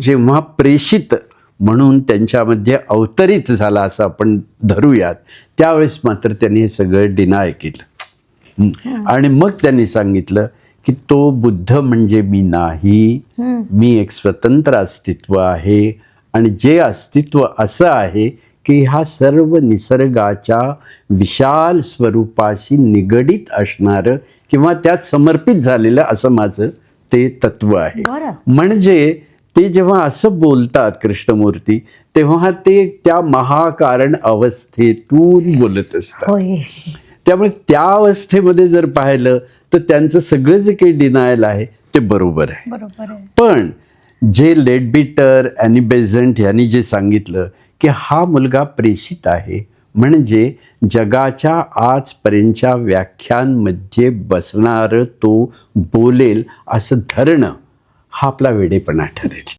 जेव्हा प्रेषित म्हणून त्यांच्यामध्ये अवतरित झाला असं आपण धरूयात, त्यावेळेस मात्र त्यांनी हे सगळं डिनाय केलं. आणि मग त्यांनी सांगितलं की तो बुद्ध म्हणजे मी नाही, मी एक स्वतंत्र अस्तित्व आहे. आणि जे अस्तित्व असं आहे की ह्या सर्व निसर्गाच्या विशाल स्वरूपाशी निगडीत असणारं किंवा त्यात समर्पित झालेलं असं माझं ते तत्व आहे. म्हणजे ते जेव्हा असं बोलतात कृष्णमूर्ती, तेव्हा ते त्या महाकारण अवस्थेतून बोलत असतात. त्यामुळे त्या अवस्थेमध्ये जर पाहिलं तर त्यांचं सगळं जे काही डिनायल आहे ते बरोबर आहे. पण जे लेडबिटर, ॲनी बेझंट यांनी जे सांगितलं की हा मुलगा प्रेषित आहे, म्हणजे जगाच्या आजपर्यंतच्या व्याख्यांमध्ये बसणारं तो बोलेल असं धरणं, हा आपला वेडेपणा ठरेल.